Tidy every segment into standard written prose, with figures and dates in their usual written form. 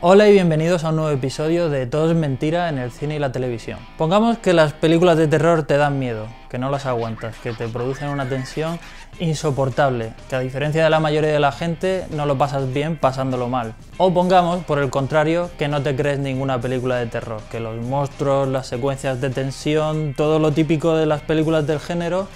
Hola y bienvenidos a un nuevo episodio de Todo es mentira en el cine y la televisión. Pongamos que las películas de terror te dan miedo, que no las aguantas, que te producen una tensión insoportable, que a diferencia de la mayoría de la gente no lo pasas bien pasándolo mal. O pongamos, por el contrario, que no te crees ninguna película de terror, que los monstruos, las secuencias de tensión, todo lo típico de las películas del género,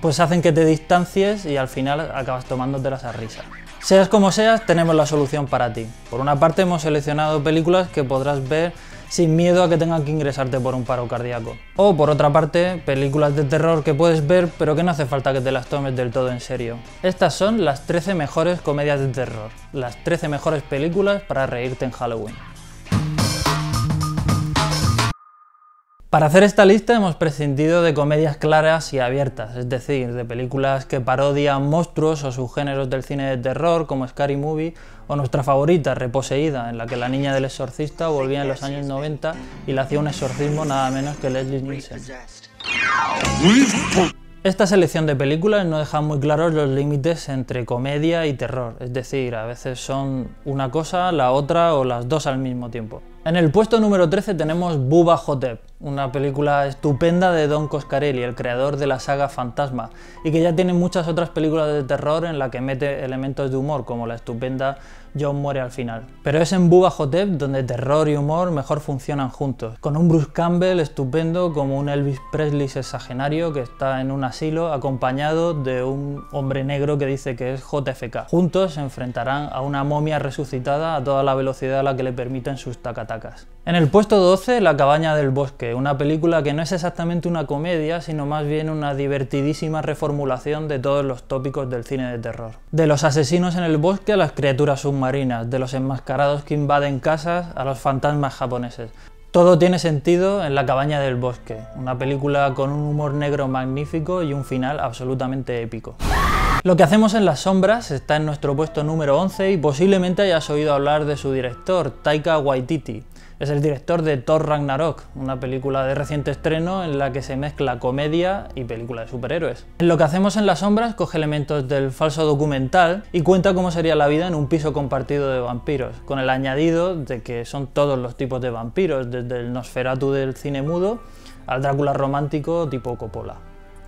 pues hacen que te distancies y al final acabas tomándotelas a risa. Seas como seas, tenemos la solución para ti. Por una parte hemos seleccionado películas que podrás ver sin miedo a que tengan que ingresarte por un paro cardíaco. O por otra parte, películas de terror que puedes ver pero que no hace falta que te las tomes del todo en serio. Estas son las 13 mejores comedias de terror, las 13 mejores películas para reírte en Halloween. Para hacer esta lista hemos prescindido de comedias claras y abiertas, es decir, de películas que parodian monstruos o subgéneros del cine de terror como Scary Movie o nuestra favorita, Reposeída, en la que la niña del exorcista volvía en los años 90 y le hacía un exorcismo nada menos que Leslie Nielsen. Esta selección de películas no deja muy claros los límites entre comedia y terror, es decir, a veces son una cosa, la otra o las dos al mismo tiempo. En el puesto número 13 tenemos Bubba Ho-Tep, una película estupenda de Don Coscarelli, el creador de la saga Fantasma, y que ya tiene muchas otras películas de terror en la que mete elementos de humor, como la estupenda John muere al final. Pero es en Bubba Ho-Tep donde terror y humor mejor funcionan juntos, con un Bruce Campbell estupendo como un Elvis Presley sexagenario que está en un asilo acompañado de un hombre negro que dice que es JFK. Juntos se enfrentarán a una momia resucitada a toda la velocidad a la que le permiten sus tacatacas. En el puesto 12, La cabaña del bosque, una película que no es exactamente una comedia, sino más bien una divertidísima reformulación de todos los tópicos del cine de terror. De los asesinos en el bosque a las criaturas submarinas, de los enmascarados que invaden casas a los fantasmas japoneses. Todo tiene sentido en La cabaña del bosque, una película con un humor negro magnífico y un final absolutamente épico. Lo que hacemos en las sombras está en nuestro puesto número 11 y posiblemente hayas oído hablar de su director, Taika Waititi. Es el director de Thor Ragnarok, una película de reciente estreno en la que se mezcla comedia y película de superhéroes. En Lo que hacemos en las sombras coge elementos del falso documental y cuenta cómo sería la vida en un piso compartido de vampiros, con el añadido de que son todos los tipos de vampiros, desde el Nosferatu del cine mudo al Drácula romántico tipo Coppola.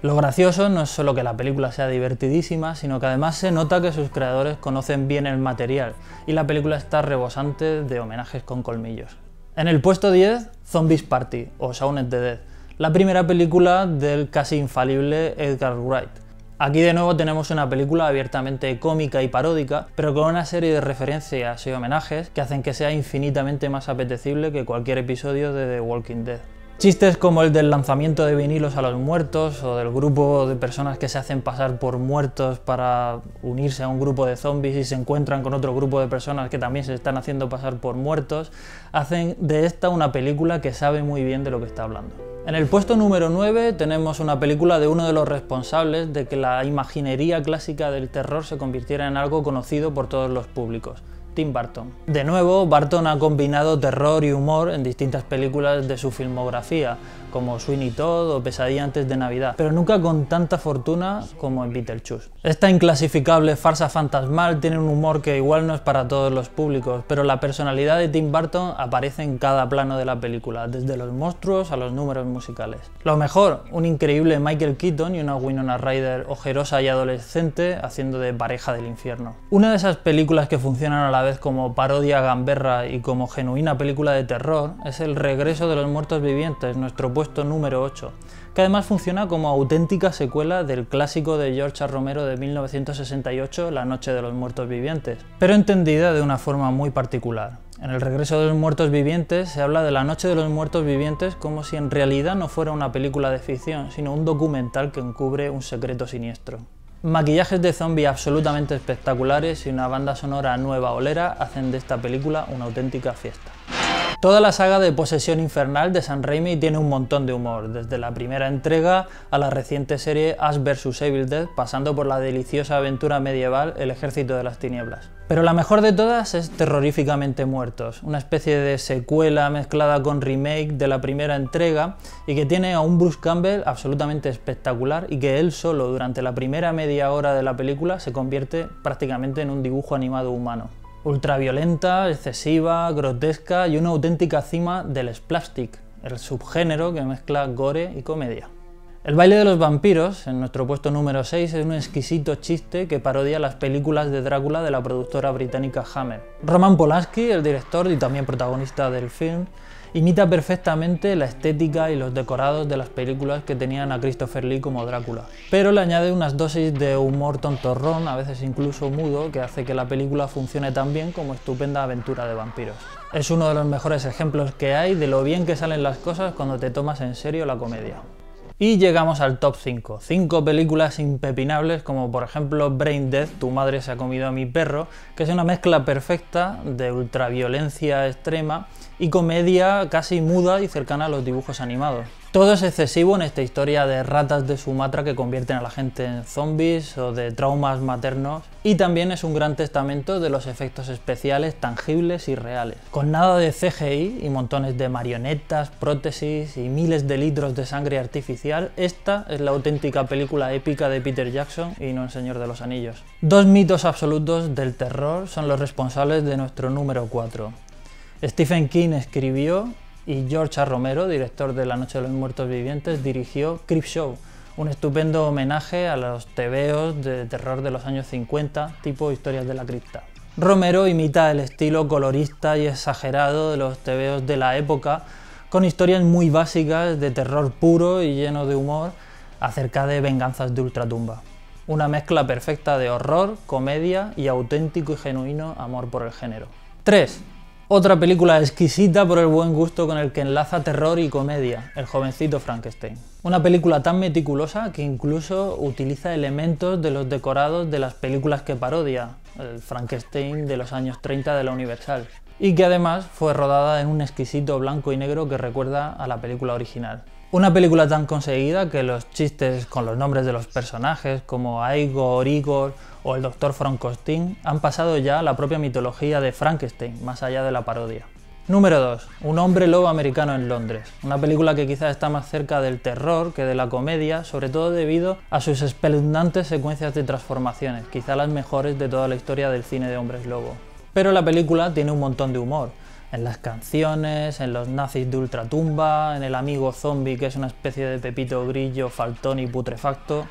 Lo gracioso no es solo que la película sea divertidísima, sino que además se nota que sus creadores conocen bien el material y la película está rebosante de homenajes con colmillos. En el puesto 10, Zombies Party, o Shaun of the Dead, la primera película del casi infalible Edgar Wright. Aquí de nuevo tenemos una película abiertamente cómica y paródica, pero con una serie de referencias y homenajes que hacen que sea infinitamente más apetecible que cualquier episodio de The Walking Dead. Chistes como el del lanzamiento de vinilos a los muertos o del grupo de personas que se hacen pasar por muertos para unirse a un grupo de zombies y se encuentran con otro grupo de personas que también se están haciendo pasar por muertos, hacen de esta una película que sabe muy bien de lo que está hablando. En el puesto número 9 tenemos una película de uno de los responsables de que la imaginería clásica del terror se convirtiera en algo conocido por todos los públicos. Tim Burton. De nuevo, Burton ha combinado terror y humor en distintas películas de su filmografía, como Sweeney Todd o Pesadilla antes de Navidad, pero nunca con tanta fortuna como en Beetlejuice. Esta inclasificable farsa fantasmal tiene un humor que igual no es para todos los públicos, pero la personalidad de Tim Burton aparece en cada plano de la película, desde los monstruos a los números musicales. Lo mejor, un increíble Michael Keaton y una Winona Ryder ojerosa y adolescente haciendo de pareja del infierno. Una de esas películas que funcionan a la vez como parodia gamberra y como genuina película de terror es El regreso de los muertos vivientes, nuestro puesto número 8, que además funciona como auténtica secuela del clásico de George A. Romero de 1968, La noche de los muertos vivientes, pero entendida de una forma muy particular. En El regreso de los muertos vivientes se habla de la noche de los muertos vivientes como si en realidad no fuera una película de ficción, sino un documental que encubre un secreto siniestro. Maquillajes de zombie absolutamente espectaculares y una banda sonora nueva olera hacen de esta película una auténtica fiesta. Toda la saga de Posesión Infernal de Sam Raimi tiene un montón de humor, desde la primera entrega a la reciente serie Ash vs Evil Dead, pasando por la deliciosa aventura medieval El ejército de las tinieblas. Pero la mejor de todas es Terroríficamente Muertos, una especie de secuela mezclada con remake de la primera entrega y que tiene a un Bruce Campbell absolutamente espectacular y que él solo durante la primera media hora de la película se convierte prácticamente en un dibujo animado humano. ultraviolenta, excesiva, grotesca y una auténtica cima del splastic, el subgénero que mezcla gore y comedia. El baile de los vampiros, en nuestro puesto número 6, es un exquisito chiste que parodia las películas de Drácula de la productora británica Hammer. Roman Polanski, el director y también protagonista del film, imita perfectamente la estética y los decorados de las películas que tenían a Christopher Lee como Drácula, pero le añade unas dosis de humor tontorrón, a veces incluso mudo, que hace que la película funcione tan bien como estupenda aventura de vampiros. Es uno de los mejores ejemplos que hay de lo bien que salen las cosas cuando te tomas en serio la comedia. Y llegamos al top 5. 5 películas impepinables como por ejemplo Brain Dead, Tu madre se ha comido a mi perro, que es una mezcla perfecta de ultraviolencia extrema y comedia casi muda y cercana a los dibujos animados. Todo es excesivo en esta historia de ratas de Sumatra que convierten a la gente en zombies o de traumas maternos, y también es un gran testamento de los efectos especiales tangibles y reales. Con nada de CGI y montones de marionetas, prótesis y miles de litros de sangre artificial, esta es la auténtica película épica de Peter Jackson y no El Señor de los Anillos. Dos mitos absolutos del terror son los responsables de nuestro número 4. Stephen King escribió y George A. Romero, director de La Noche de los Muertos Vivientes, dirigió Creepshow, un estupendo homenaje a los tebeos de terror de los años 50, tipo Historias de la Cripta. Romero imita el estilo colorista y exagerado de los tebeos de la época, con historias muy básicas de terror puro y lleno de humor acerca de venganzas de ultratumba. Una mezcla perfecta de horror, comedia y auténtico y genuino amor por el género. 3. Otra película exquisita por el buen gusto con el que enlaza terror y comedia, El jovencito Frankenstein. Una película tan meticulosa que incluso utiliza elementos de los decorados de las películas que parodia, el Frankenstein de los años 30 de la Universal, y que además fue rodada en un exquisito blanco y negro que recuerda a la película original. Una película tan conseguida que los chistes con los nombres de los personajes como Igor, Igor o el Dr. Frankenstein han pasado ya a la propia mitología de Frankenstein, más allá de la parodia. Número 2. Un hombre lobo americano en Londres. Una película que quizás está más cerca del terror que de la comedia, sobre todo debido a sus espeluznantes secuencias de transformaciones, quizá las mejores de toda la historia del cine de hombres lobo. Pero la película tiene un montón de humor. En las canciones, en los nazis de ultratumba, en el amigo zombie que es una especie de Pepito Grillo, faltón y putrefacto.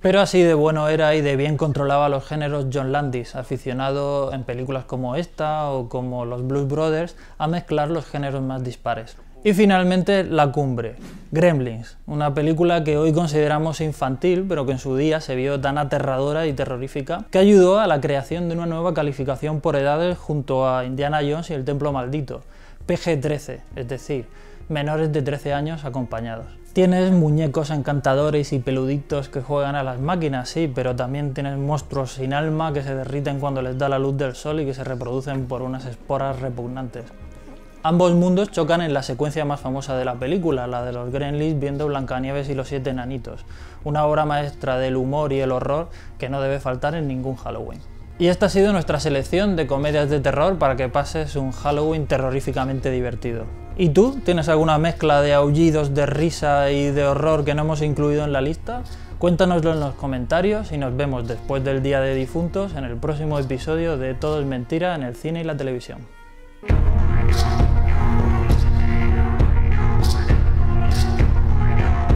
Pero así de bueno era y de bien controlaba los géneros John Landis, aficionado en películas como esta o como los Blues Brothers a mezclar los géneros más dispares. Y finalmente la cumbre, Gremlins, una película que hoy consideramos infantil pero que en su día se vio tan aterradora y terrorífica que ayudó a la creación de una nueva calificación por edades junto a Indiana Jones y el Templo Maldito, PG-13, es decir, menores de 13 años acompañados. Tienes muñecos encantadores y peluditos que juegan a las máquinas, sí, pero también tienes monstruos sin alma que se derriten cuando les da la luz del sol y que se reproducen por unas esporas repugnantes. Ambos mundos chocan en la secuencia más famosa de la película, la de los Gremlins viendo Blancanieves y los 7 enanitos, una obra maestra del humor y el horror que no debe faltar en ningún Halloween. Y esta ha sido nuestra selección de comedias de terror para que pases un Halloween terroríficamente divertido. ¿Y tú? ¿Tienes alguna mezcla de aullidos, de risa y de horror que no hemos incluido en la lista? Cuéntanoslo en los comentarios y nos vemos después del Día de Difuntos en el próximo episodio de Todo es Mentira en el cine y la televisión.